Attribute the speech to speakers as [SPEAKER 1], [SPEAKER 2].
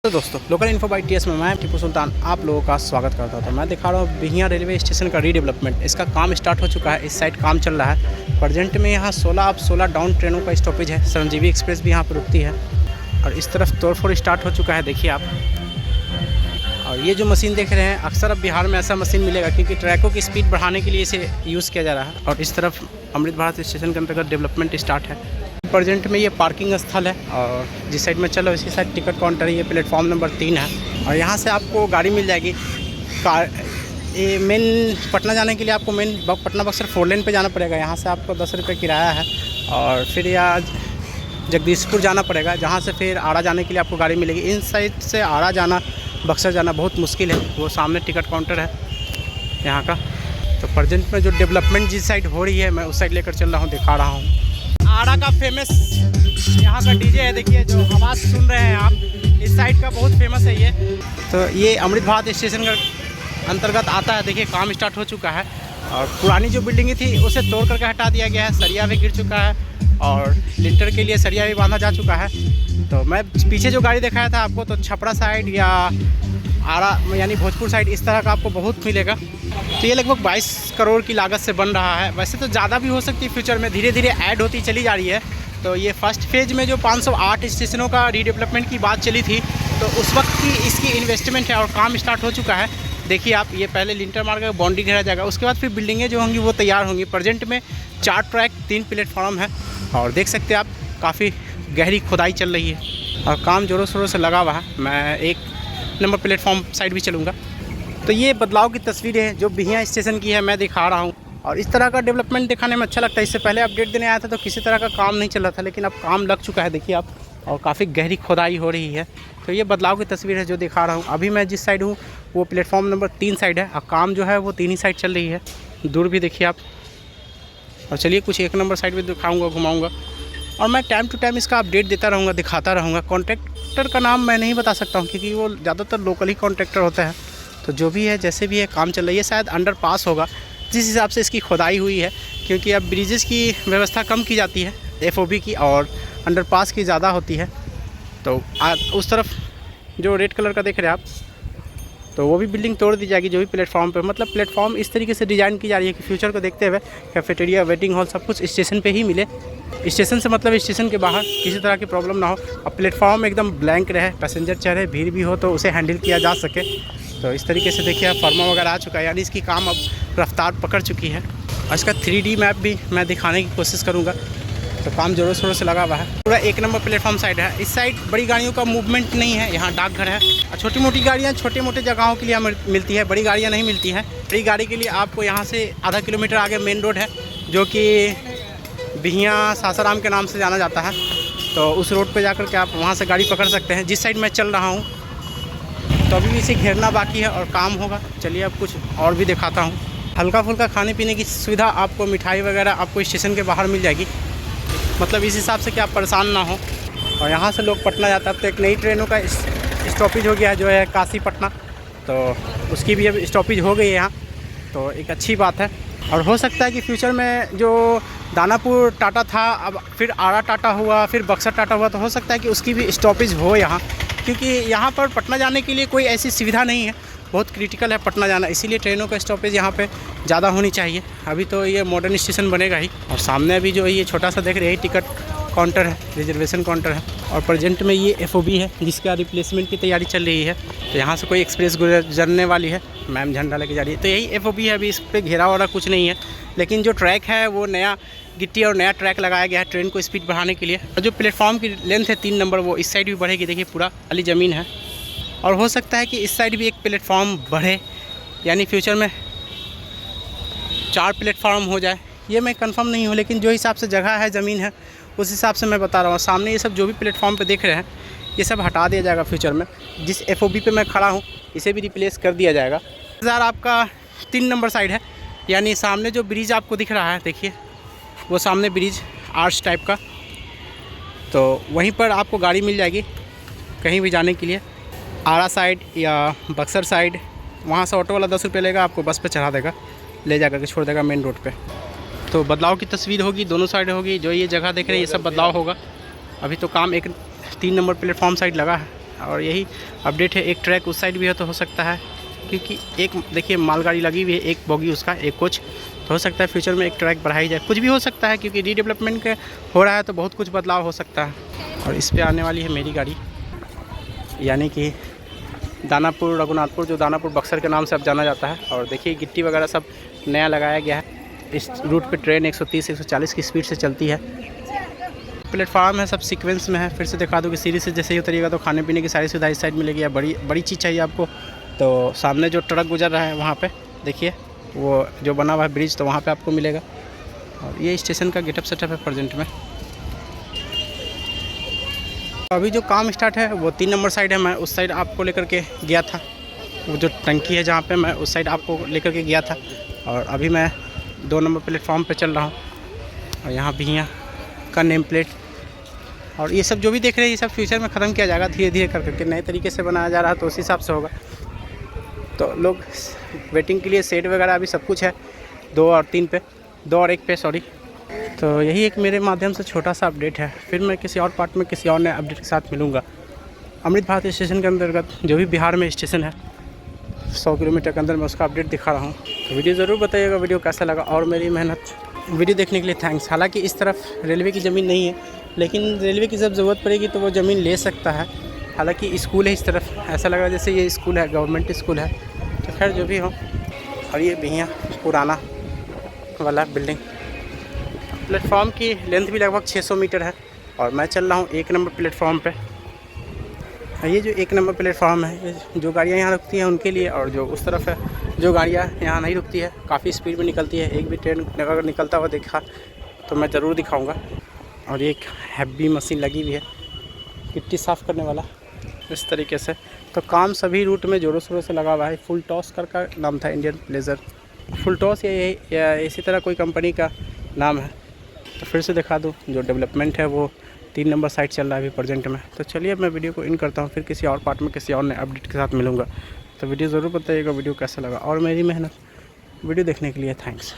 [SPEAKER 1] Hello दोस्तों, local info by TS में मैं टीपू सुल्तान आप लोगों का स्वागत करता था। मैं दिखा रहा हूँ बिहियां रेलवे स्टेशन का रीडेवलपमेंट। इसका काम स्टार्ट हो चुका है, इस साइड काम चल रहा है। प्रेजेंट में यहाँ 16 डाउन ट्रेनों का स्टॉपेज है। संजीवी एक्सप्रेस भी यहाँ पर रुकती है और इस तरफ तोड़फोड़ स्टार्ट हो चुका है, देखिए आप। और ये जो मशीन देख रहे हैं, अक्सर अब बिहार में ऐसा मशीन मिलेगा क्योंकि ट्रैकों की स्पीड बढ़ाने के लिए इसे यूज़ किया जा रहा है। और इस तरफ अमृत भारत स्टेशन के अंतर्गत डेवलपमेंट स्टार्ट है। प्रेजेंट में ये पार्किंग स्थल है और जिस साइड में चलो इसी साइड टिकट काउंटर है। ये प्लेटफॉर्म नंबर 3 है और यहाँ से आपको गाड़ी मिल जाएगी। ये मेन पटना जाने के लिए आपको मेन पटना बक्सर 4 लेन पे जाना पड़ेगा। यहाँ से आपको 10 रुपये किराया है और फिर यहाँ जगदीशपुर जाना पड़ेगा, जहाँ से फिर आरा जाने के लिए आपको गाड़ी मिलेगी। इन साइड से आरा जाना, बक्सर जाना बहुत मुश्किल है। वो सामने टिकट काउंटर है यहाँ का। तो प्रेजेंट में जो डेवलपमेंट जिस साइड हो रही है, मैं उस साइड लेकर चल रहा हूँ, दिखा रहा हूँ। आरा का फेमस यहाँ का डीजे है, देखिए जो आवाज़ सुन रहे हैं आप, इस साइड का बहुत फेमस है ये। तो ये अमृत भारत स्टेशन का अंतर्गत आता है। देखिए काम स्टार्ट हो चुका है और पुरानी जो बिल्डिंग थी उसे तोड़ करके हटा दिया गया है। सरिया भी गिर चुका है और लिंटर के लिए सरिया भी बांधा जा चुका है। तो मैं पीछे जो गाड़ी दिखाया था आपको, तो छपरा साइड या आरा यानी भोजपुर साइड इस तरह का आपको बहुत मिलेगा। तो ये लगभग 22 करोड़ की लागत से बन रहा है। वैसे तो ज़्यादा भी हो सकती है फ्यूचर में, धीरे धीरे ऐड होती चली जा रही है। तो ये फर्स्ट फेज में जो 508 स्टेशनों का रीडेवलपमेंट की बात चली थी, तो उस वक्त की इसकी इन्वेस्टमेंट है और काम स्टार्ट हो चुका है। देखिए आप, ये पहले लिंटर मार कर बाउंड्री घेरा जाएगा, उसके बाद फिर बिल्डिंगें जो होंगी वो तैयार होंगी। प्रेजेंट में 4 ट्रैक 3 प्लेटफॉर्म है और देख सकते हैं आप, काफ़ी गहरी खुदाई चल रही है और काम ज़ोरों शोरों से लगा हुआ है। मैं 1 नंबर प्लेटफॉर्म साइड भी चलूँगा। तो ये बदलाव की तस्वीरें हैं जो बिहियां स्टेशन की है, मैं दिखा रहा हूँ। और इस तरह का डेवलपमेंट दिखाने में अच्छा लगता है। इससे पहले अपडेट देने आया था तो किसी तरह का काम नहीं चल रहा था, लेकिन अब काम लग चुका है, देखिए आप। और काफ़ी गहरी खुदाई हो रही है। तो ये बदलाव की तस्वीर है जो दिखा रहा हूँ। अभी मैं जिस साइड हूँ वो प्लेटफॉर्म नंबर 3 साइड है और काम जो है वो 3 ही साइड चल रही है। दूर भी देखिए आप। और चलिए कुछ 1 नंबर साइड भी दिखाऊँगा, घुमाऊँगा और मैं टाइम टू टाइम इसका अपडेट देता रहूँगा, दिखाता रहूँगा। कॉन्ट्रैक्टर का नाम मैं नहीं बता सकता हूँ क्योंकि वो ज़्यादातर लोकल ही कॉन्ट्रैक्टर होता है। तो जो भी है, जैसे भी है, काम चल रही है। शायद अंडरपास होगा जिस हिसाब से इसकी खुदाई हुई है, क्योंकि अब ब्रिजेस की व्यवस्था कम की जाती है FOB की और अंडरपास की ज़्यादा होती है। तो उस तरफ जो रेड कलर का देख रहे हैं आप, तो वो भी बिल्डिंग तोड़ दी जाएगी जो भी प्लेटफॉर्म पे। मतलब प्लेटफॉर्म इस तरीके से डिज़ाइन की जा रही है कि फ्यूचर को देखते हुए कैफेटेरिया, वेटिंग हॉल सब कुछ स्टेशन पे ही मिले। स्टेशन से मतलब स्टेशन के बाहर किसी तरह की प्रॉब्लम ना हो और प्लेटफॉर्म एकदम ब्लैंक रहे, पैसेंजर चढ़े, भीड़ भी हो तो उसे हैंडल किया जा सके। तो इस तरीके से देखिए फर्मा वगैरह आ चुका है, यानी इसकी काम अब रफ्तार पकड़ चुकी है। और इसका 3D मैप भी मैं दिखाने की कोशिश करूँगा। तो काम ज़ोरों शोरों से लगा हुआ है। पूरा 1 नंबर प्लेटफॉर्म साइड है। इस साइड बड़ी गाड़ियों का मूवमेंट नहीं है, यहाँ डाकघर है और छोटी मोटी गाड़ियाँ छोटे मोटे जगहों के लिए मिलती है, बड़ी गाड़ियाँ नहीं मिलती हैं। बड़ी गाड़ी के लिए आपको यहाँ से आधा किलोमीटर आगे मेन रोड है जो कि बिहियां सासाराम के नाम से जाना जाता है। तो उस रोड पर जाकर के आप वहाँ से गाड़ी पकड़ सकते हैं। जिस साइड मैं चल रहा हूँ तो अभी भी इसे घेरना बाकी है और काम होगा। चलिए अब कुछ और भी दिखाता हूँ। हल्का फुल्का खाने पीने की सुविधा आपको, मिठाई वगैरह आपको स्टेशन के बाहर मिल जाएगी। मतलब इस हिसाब से कि आप परेशान ना हो। और यहाँ से लोग पटना जाता है तो एक नई ट्रेनों का स्टॉपेज हो गया है जो है काशी पटना, तो उसकी भी अब स्टॉपेज हो गई है यहाँ। तो एक अच्छी बात है। और हो सकता है कि फ्यूचर में जो दानापुर टाटा था, अब फिर आरा टाटा हुआ, फिर बक्सर टाटा हुआ, तो हो सकता है कि उसकी भी स्टॉपेज हो यहाँ, क्योंकि यहाँ पर पटना जाने के लिए कोई ऐसी सुविधा नहीं है। बहुत क्रिटिकल है पटना जाना, इसीलिए ट्रेनों का स्टॉपेज यहाँ पे ज़्यादा होनी चाहिए। अभी तो ये मॉडर्न स्टेशन बनेगा ही। और सामने अभी जो ये छोटा सा देख रहे हैं टिकट काउंटर है, रिजर्वेशन काउंटर है। और प्रेजेंट में ये FOB है जिसका रिप्लेसमेंट की तैयारी चल रही है। तो यहाँ से कोई एक्सप्रेस गुजरने वाली है, मैम झंडा लेके जा रही है। तो यही FOB है। अभी इस पर घेरा वाला कुछ नहीं है, लेकिन जो ट्रैक है वो नया गिट्टी और नया ट्रैक लगाया गया है ट्रेन को स्पीड बढ़ाने के लिए। और जो प्लेटफॉर्म की लेंथ है 3 नंबर, वो इस साइड भी बढ़ेगी। देखिए पूरा खाली ज़मीन है और हो सकता है कि इस साइड भी एक प्लेटफॉर्म बढ़े, यानी फ्यूचर में 4 प्लेटफॉर्म हो जाए। ये मैं कंफर्म नहीं हूँ, लेकिन जो हिसाब से जगह है, ज़मीन है, उस हिसाब से मैं बता रहा हूँ। सामने ये सब जो भी प्लेटफॉर्म पे देख रहे हैं, ये सब हटा दिया जाएगा फ्यूचर में। जिस FOB पे मैं खड़ा हूँ इसे भी रिप्लेस कर दिया जाएगा। ज़रा आपका 3 नंबर साइड है, यानी सामने जो ब्रिज आपको दिख रहा है, देखिए वो सामने ब्रिज आर्च टाइप का, तो वहीं पर आपको गाड़ी मिल जाएगी कहीं भी जाने के लिए। आरा साइड या बक्सर साइड, वहाँ से ऑटो वाला 10 रुपये लेगा, आपको बस पे चढ़ा देगा, ले जा करके छोड़ देगा मेन रोड पे। तो बदलाव की तस्वीर होगी, दोनों साइड होगी। जो ये जगह देख रहे हैं ये सब बदलाव होगा। अभी तो काम 3 नंबर प्लेटफॉर्म साइड लगा है और यही अपडेट है। एक ट्रैक उस साइड भी है तो हो सकता है, क्योंकि एक देखिए मालगाड़ी लगी हुई है, एक बोगी उसका, एक कोच, तो हो सकता है फ्यूचर में एक ट्रैक बढ़ाई जाए। कुछ भी हो सकता है क्योंकि रीडेवलपमेंट के हो रहा है तो बहुत कुछ बदलाव हो सकता है। और इस पर आने वाली है मेरी गाड़ी, यानी कि दानापुर रघुनाथपुर, जो दानापुर बक्सर के नाम से अब जाना जाता है। और देखिए गिट्टी वगैरह सब नया लगाया गया है। इस रूट पे ट्रेन 130-140 की स्पीड से चलती है। प्लेटफार्म है, सब सीक्वेंस में है। फिर से दिखा दूँ कि सीढ़ी से जैसे ही उतरिएगा तो खाने पीने की सारी सुविधा इस साइड मिलेगी। या बड़ी चीज़ चाहिए आपको तो सामने जो ट्रक गुजर रहा है वहाँ पे देखिए वो जो बना हुआ है ब्रिज, तो वहाँ पे आपको मिलेगा। और ये स्टेशन का गेटअप सेटअप है प्रेजेंट में। अभी जो काम स्टार्ट है वो 3 नंबर साइड है। मैं उस साइड आपको लेकर के गया था, वो जो टंकी है जहाँ पे, मैं उस साइड आपको लेकर के गया था। और अभी मैं 2 नंबर प्लेटफॉर्म पे चल रहा हूँ। और यहाँ भैया का नेम प्लेट और ये सब जो भी देख रहे हैं ये सब फ्यूचर में ख़त्म किया जाएगा धीरे धीरे करके। नए तरीके से बनाया जा रहा है तो उस हिसाब से होगा। तो लोग वेटिंग के लिए सेट वगैरह अभी सब कुछ है 2 और 1 पे सॉरी। तो यही एक मेरे माध्यम से छोटा सा अपडेट है। फिर मैं किसी और पार्ट में किसी और नए अपडेट के साथ मिलूँगा। अमृत भारत स्टेशन के अंतर्गत जो भी बिहार में स्टेशन है 100 किलोमीटर के अंदर, मैं उसका अपडेट दिखा रहा हूँ। तो वीडियो ज़रूर बताइएगा वीडियो कैसा लगा। और मेरी मेहनत वीडियो देखने के लिए थैंक्स। हालांकि इस तरफ रेलवे की ज़मीन नहीं है, लेकिन रेलवे की जब ज़रूरत पड़ेगी तो वो ज़मीन ले सकता है। हालांकि स्कूल है इस तरफ, ऐसा लग रहा है जैसे ये स्कूल है, गवर्नमेंट स्कूल है। तो खैर जो भी हो। और ये भैया पुराना वाला बिल्डिंग, प्लेटफॉर्म की लेंथ भी लगभग 600 मीटर है। और मैं चल रहा हूँ 1 नंबर प्लेटफॉर्म पे। ये जो 1 नंबर प्लेटफॉर्म है, जो गाड़ियाँ यहाँ रुकती हैं उनके लिए, और जो उस तरफ है जो गाड़ियाँ यहाँ नहीं रुकती है, काफ़ी स्पीड में निकलती है। एक भी ट्रेन अगर निकलता हुआ देखा तो मैं ज़रूर दिखाऊंगा। और एक हैवी मशीन लगी हुई है गिट्टी साफ़ करने वाला, इस तरीके से। तो काम सभी रूट में ज़ोरों शोरों से लगा हुआ है। फुल टॉस का नाम था, इंडियन प्लेजर फुल टॉस या इसी तरह कोई कंपनी का नाम है। तो फिर से दिखा दूँ जो डेवलपमेंट है वो 3 नंबर साइड चल रहा है अभी प्रेजेंट में। तो चलिए मैं वीडियो को इन करता हूँ, फिर किसी और पार्ट में किसी और नए अपडेट के साथ मिलूँगा। तो वीडियो ज़रूर बताइएगा वीडियो कैसा लगा। और मेरी मेहनत वीडियो देखने के लिए थैंक्स।